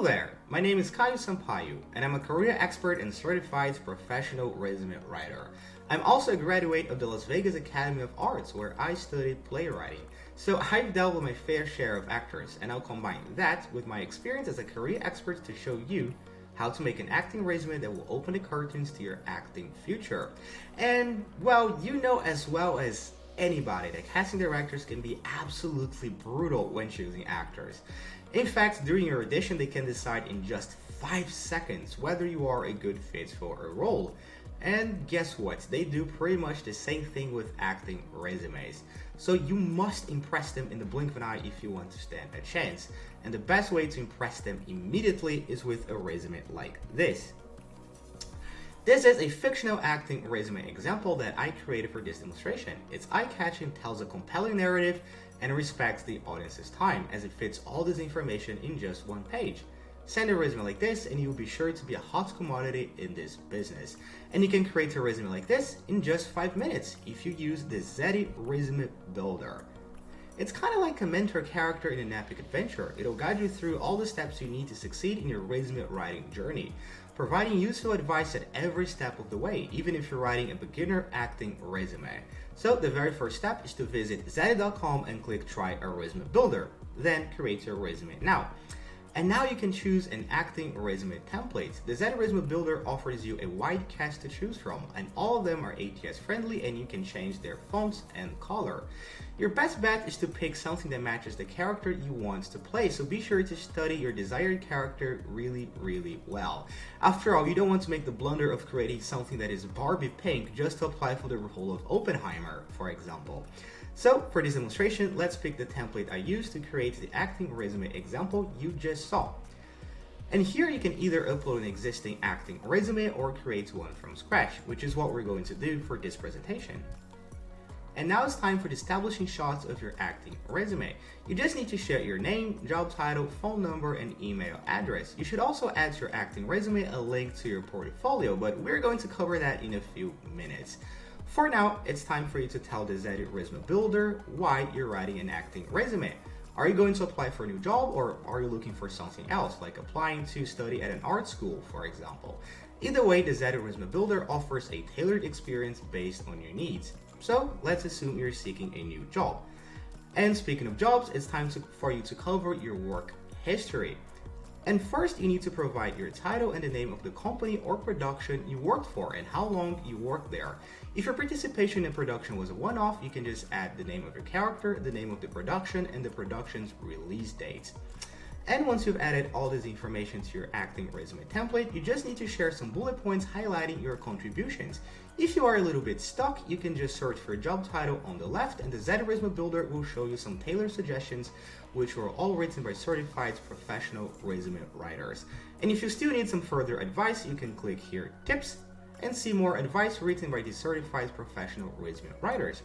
there, my name is Caio Sampaio, and I'm a career expert and certified professional resume writer. I'm also a graduate of the Las Vegas Academy of Arts, where I studied playwriting. So I've dealt with my fair share of actors, and I'll combine that with my experience as a career expert to show you how to make an acting resume that will open the curtains to your acting future. And well, you know as well as anybody that casting directors can be absolutely brutal when choosing actors. In fact, during your audition, they can decide in just 5 seconds whether you are a good fit for a role. And guess what? They do pretty much the same thing with acting resumes. So you must impress them in the blink of an eye if you want to stand a chance. And the best way to impress them immediately is with a resume like this. This is a fictional acting resume example that I created for this demonstration. It's eye-catching, tells a compelling narrative, and respects the audience's time as it fits all this information in just one page. Send a resume like this and you'll be sure to be a hot commodity in this business. And you can create a resume like this in just 5 minutes if you use the Zety resume builder. It's kind of like a mentor character in an epic adventure. It'll guide you through all the steps you need to succeed in your resume writing journey, providing useful advice at every step of the way, even if you're writing a beginner acting resume. So the very first step is to visit Zety.com and click Try a Resume Builder. Then create your resume now. And now you can choose an acting resume template. The Zety Resume Builder offers you a wide cast to choose from, and all of them are ATS friendly and you can change their fonts and color. Your best bet is to pick something that matches the character you want to play, so be sure to study your desired character really well. After all, you don't want to make the blunder of creating something that is Barbie pink just to apply for the role of Oppenheimer, for example. So for this demonstration, let's pick the template I used to create the acting resume example you just saw. And here you can either upload an existing acting resume or create one from scratch, which is what we're going to do for this presentation. And now it's time for the establishing shots of your acting resume. You just need to share your name, job title, phone number, and email address. You should also add to your acting resume a link to your portfolio, but we're going to cover that in a few minutes. For now, it's time for you to tell the Zety Resume Builder why you're writing an acting resume. Are you going to apply for a new job, or are you looking for something else, like applying to study at an art school, for example? Either way, the Zety Resume Builder offers a tailored experience based on your needs. So let's assume you're seeking a new job. And speaking of jobs, it's time for you to cover your work history. And first, you need to provide your title and the name of the company or production you worked for and how long you worked there. If your participation in production was a one-off, you can just add the name of your character, the name of the production, and the production's release date. And once you've added all this information to your acting resume template, you just need to share some bullet points highlighting your contributions. If you are a little bit stuck, you can just search for a job title on the left, and the Zety Resume Builder will show you some tailored suggestions which were all written by certified professional resume writers. And if you still need some further advice, you can click here Tips and see more advice written by these certified professional resume writers.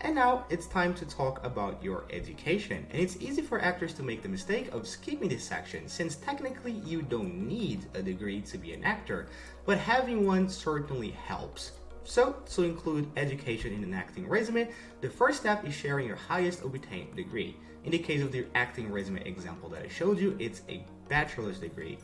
And now it's time to talk about your education. And it's easy for actors to make the mistake of skipping this section, since technically you don't need a degree to be an actor, but having one certainly helps. So, to include education in an acting resume, the first step is sharing your highest obtained degree. In the case of the acting resume example that I showed you, it's a bachelor's degree.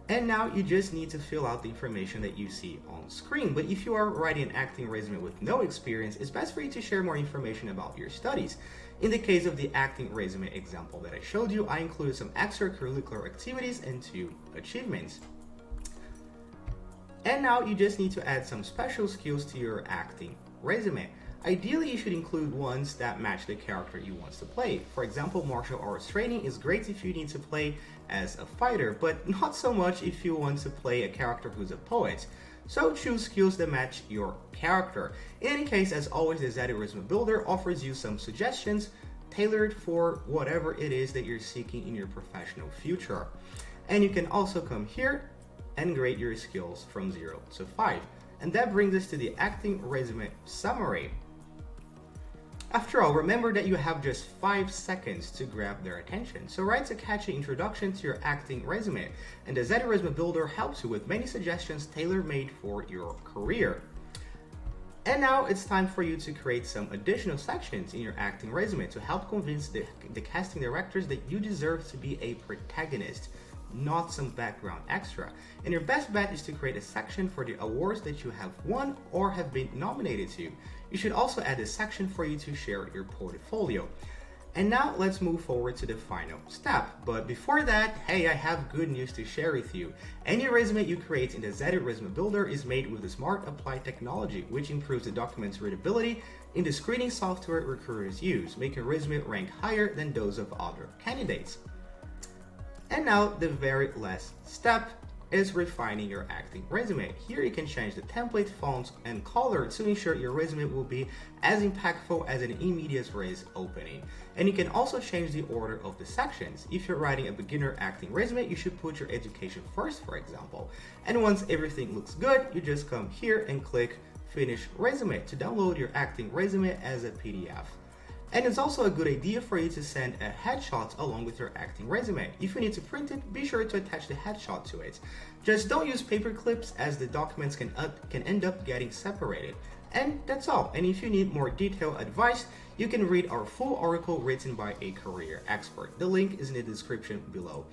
And now you just need to fill out the information that you see on screen. But if you are writing an acting resume with no experience, it's best for you to share more information about your studies. In the case of the acting resume example that I showed you, I included some extracurricular activities and 2 achievements. And now you just need to add some special skills to your acting resume. Ideally, you should include ones that match the character you want to play. For example, martial arts training is great if you need to play as a fighter, but not so much if you want to play a character who's a poet. So choose skills that match your character. In any case, as always, the Zety Resume Builder offers you some suggestions tailored for whatever it is that you're seeking in your professional future. And you can also come here and grade your skills from 0 to 5. And that brings us to the acting resume summary. After all, remember that you have just 5 seconds to grab their attention. So write a catchy introduction to your acting resume, and the Zety Resume Builder helps you with many suggestions tailor-made for your career. And now it's time for you to create some additional sections in your acting resume to help convince the casting directors that you deserve to be a protagonist. not some background extra. And your best bet is to create a section for the awards that you have won or have been nominated to. You should also add a section for you to share your portfolio. And now let's move forward to the final step. But before that, hey, I have good news to share with you. Any resume you create in the Zety Resume Builder is made with the Smart Apply technology, which improves the document's readability in the screening software recruiters use, making resume rank higher than those of other candidates. And now the very last step is refining your acting resume. Here you can change the template, fonts, and color to ensure your resume will be as impactful as an immediate res opening. And you can also change the order of the sections. If you're writing a beginner acting resume, you should put your education first, for example. And once everything looks good, you just come here and click Finish Resume to download your acting resume as a PDF. And it's also a good idea for you to send a headshot along with your acting resume. If you need to print it, be sure to attach the headshot to it. Just don't use paper clips as the documents can end up getting separated. And that's all. And if you need more detailed advice, you can read our full article written by a career expert. The link is in the description below.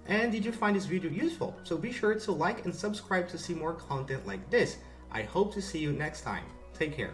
And did you find this video useful? So be sure to like and subscribe to see more content like this. I hope to see you next time. Take care.